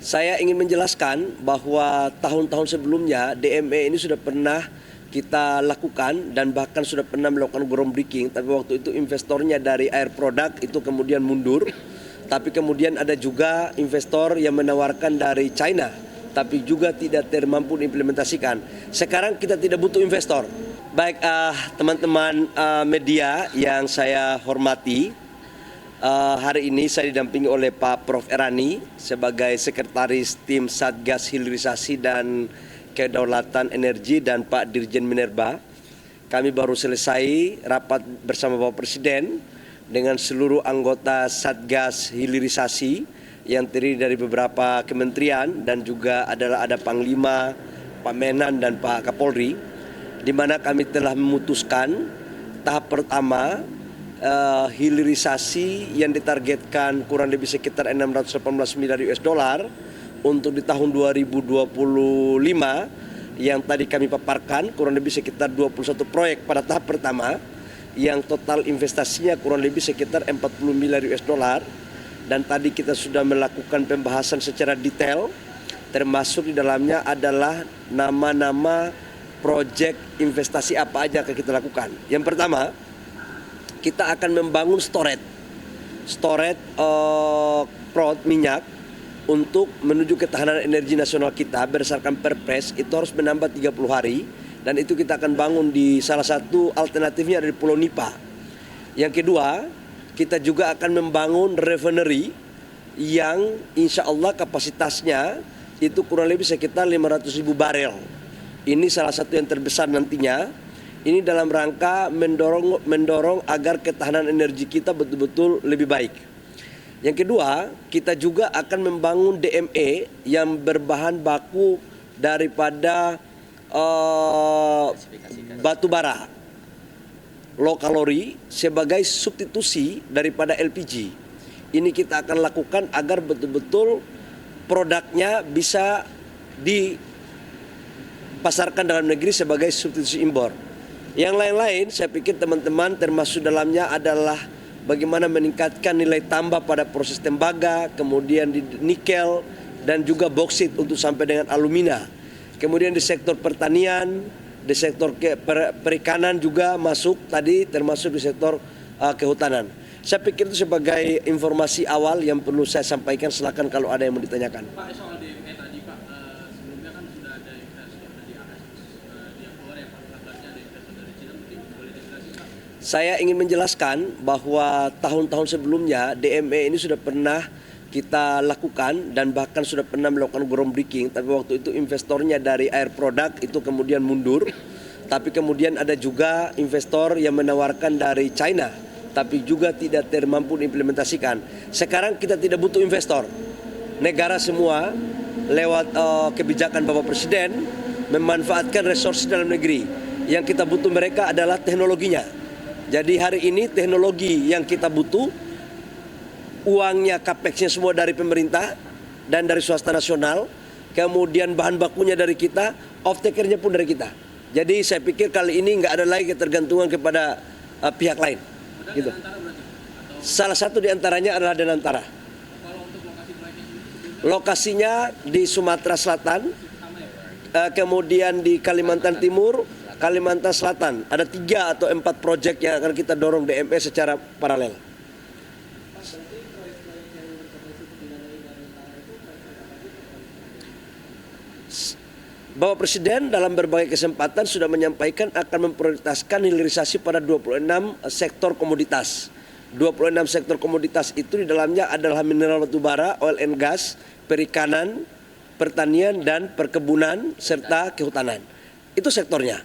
Saya ingin menjelaskan bahwa tahun-tahun sebelumnya DME ini sudah pernah kita lakukan dan bahkan sudah pernah melakukan groundbreaking, tapi waktu itu investornya dari Air Product itu kemudian mundur. Tapi kemudian ada juga investor yang menawarkan dari China, tapi juga tidak termampu diimplementasikan. Sekarang kita tidak butuh investor. Baik teman-teman media yang saya hormati, hari ini saya didampingi oleh Pak Prof. Erani sebagai Sekretaris Tim Satgas Hilirisasi dan Kedaulatan Energi dan Pak Dirjen Minerba. Kami baru selesai rapat bersama Bapak Presiden dengan seluruh anggota Satgas Hilirisasi yang terdiri dari beberapa kementerian dan juga ada Panglima, Pak Menan dan Pak Kapolri, di mana kami telah memutuskan tahap pertama hilirisasi yang ditargetkan kurang lebih sekitar 618 miliar US dollar untuk di tahun 2025 yang tadi kami paparkan kurang lebih sekitar 21 proyek pada tahap pertama yang total investasinya kurang lebih sekitar 40 miliar US dollar, dan tadi kita sudah melakukan pembahasan secara detail termasuk di dalamnya adalah nama-nama proyek investasi apa aja yang kita lakukan. Yang pertama, kita akan membangun storage minyak untuk menuju ketahanan energi nasional kita berdasarkan Perpres itu harus menambah 30 hari, dan itu kita akan bangun di salah satu alternatifnya dari Pulau Nipa. Yang kedua, kita juga akan membangun refinery yang insya Allah kapasitasnya itu kurang lebih sekitar 500.000 barel. Ini salah satu yang terbesar nantinya. Ini dalam rangka mendorong agar ketahanan energi kita betul-betul lebih baik. Yang kedua, kita juga akan membangun DME yang berbahan baku daripada batu bara low kalori sebagai substitusi daripada LPG. Ini kita akan lakukan agar betul-betul produknya bisa dipasarkan dalam negeri sebagai substitusi impor. Yang lain-lain saya pikir teman-teman termasuk dalamnya adalah bagaimana meningkatkan nilai tambah pada proses tembaga, kemudian di nikel dan juga boksit untuk sampai dengan alumina. Kemudian di sektor pertanian, di sektor perikanan juga masuk tadi, termasuk di sektor kehutanan. Saya pikir itu sebagai informasi awal yang perlu saya sampaikan. Silakan kalau ada yang mau ditanyakan. Pak, soal DME tadi Pak, sebelumnya kan sudah ada investor dari AS yang keluar ya Pak, kabarnya ada investor dari China, mungkin boleh dijelaskan Pak? Saya ingin menjelaskan bahwa tahun-tahun sebelumnya DME ini sudah pernah kita lakukan dan bahkan sudah pernah melakukan groundbreaking, tapi waktu itu investornya dari Air Product itu kemudian mundur. Tapi kemudian ada juga investor yang menawarkan dari China, tapi juga tidak termampu diimplementasikan. Sekarang kita tidak butuh investor. Negara semua lewat kebijakan Bapak Presiden memanfaatkan resource dalam negeri. Yang kita butuh mereka adalah teknologinya. Jadi hari ini teknologi yang kita butuh, uangnya capex-nya semua dari pemerintah dan dari swasta nasional, kemudian bahan bakunya dari kita, off-taker-nya pun dari kita. Jadi saya pikir kali ini nggak ada lagi ketergantungan kepada pihak lain. Gitu. Salah satu di antaranya adalah Danantara. Lokasinya di Sumatera Selatan, kemudian di Kalimantan Timur, Kalimantan Selatan. Ada 3 atau 4 proyek yang akan kita dorong DME secara paralel. Bapak Presiden dalam berbagai kesempatan sudah menyampaikan akan memprioritaskan hilirisasi pada 26 sektor komoditas. 26 sektor komoditas itu di dalamnya adalah mineral batu bara, oil and gas, perikanan, pertanian dan perkebunan serta kehutanan. Itu sektornya.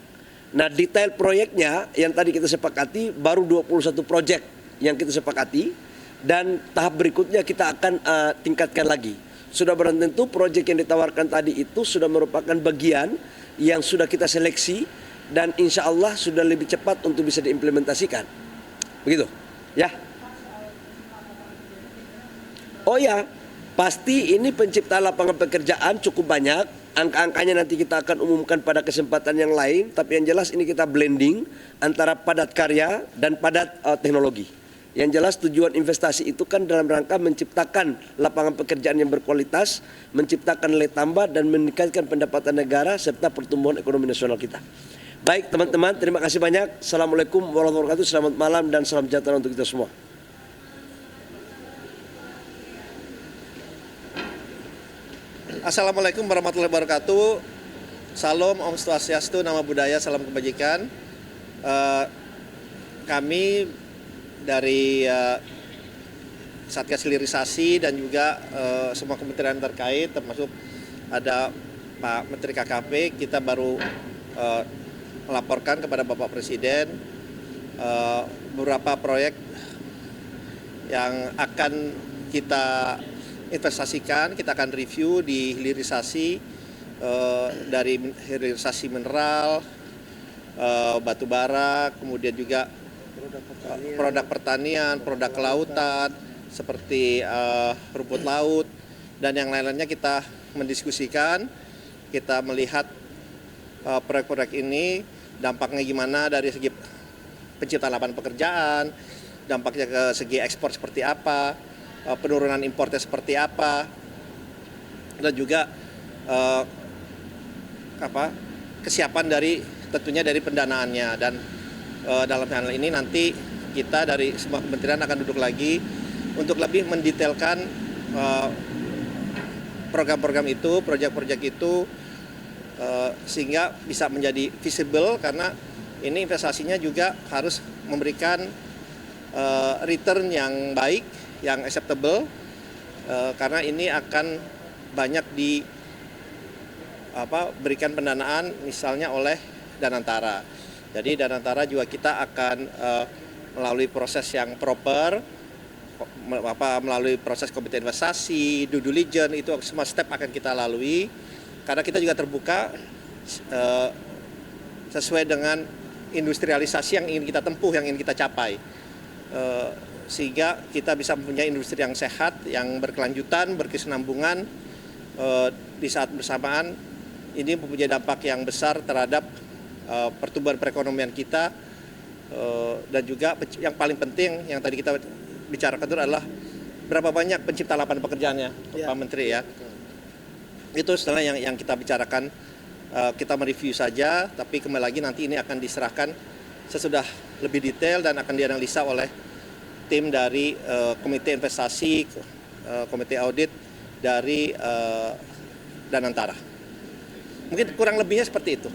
Nah, detail proyeknya yang tadi kita sepakati baru 21 proyek yang kita sepakati, dan tahap berikutnya kita akan tingkatkan lagi. Sudah barang tentu proyek yang ditawarkan tadi itu sudah merupakan bagian yang sudah kita seleksi dan insya Allah sudah lebih cepat untuk bisa diimplementasikan. Begitu, ya. Oh ya, pasti ini penciptaan lapangan pekerjaan cukup banyak. Angka-angkanya nanti kita akan umumkan pada kesempatan yang lain. Tapi yang jelas ini kita blending antara padat karya dan padat teknologi. Yang jelas tujuan investasi itu kan dalam rangka menciptakan lapangan pekerjaan yang berkualitas, menciptakan nilai tambah dan meningkatkan pendapatan negara serta pertumbuhan ekonomi nasional kita. Baik teman-teman, terima kasih banyak. Assalamualaikum warahmatullahi wabarakatuh. Selamat malam dan salam sejahtera untuk kita semua. Assalamualaikum warahmatullahi wabarakatuh. Salam, Om Swastiastu, Nama Budaya, Salam Kebajikan. Kami dari Satgas Hilirisasi dan juga semua kementerian terkait, termasuk ada Pak Menteri KKP, kita baru melaporkan kepada Bapak Presiden beberapa proyek yang akan kita investasikan, kita akan review di hilirisasi, dari hilirisasi mineral, batu bara, kemudian juga produk pertanian, produk kelautan seperti rumput laut dan yang lain-lainnya kita mendiskusikan, kita melihat proyek-proyek ini dampaknya gimana dari segi penciptaan lapangan pekerjaan, dampaknya ke segi ekspor seperti apa, penurunan impornya seperti apa, dan juga kesiapan dari tentunya dari pendanaannya. Dan dalam hal ini nanti kita dari semua kementerian akan duduk lagi untuk lebih mendetailkan program-program itu, proyek-proyek itu, sehingga bisa menjadi visible, karena ini investasinya juga harus memberikan return yang baik, yang acceptable, karena ini akan banyak berikan pendanaan misalnya oleh Danantara. Jadi Danantara juga kita akan melalui proses yang proper, melalui proses komite investasi, due diligence, itu semua step akan kita lalui, karena kita juga terbuka sesuai dengan industrialisasi yang ingin kita tempuh, yang ingin kita capai, sehingga kita bisa mempunyai industri yang sehat, yang berkelanjutan, berkesinambungan, di saat bersamaan ini mempunyai dampak yang besar terhadap pertumbuhan perekonomian kita, dan juga yang paling penting yang tadi kita bicarakan itu adalah berapa banyak pencipta lapangan pekerjaannya, Pak Menteri ya. Itu setelah yang kita bicarakan, kita mereview saja, tapi kembali lagi nanti ini akan diserahkan sesudah lebih detail dan akan dianalisa oleh tim dari komite investasi, komite audit dari Danantara. Mungkin kurang lebihnya seperti itu.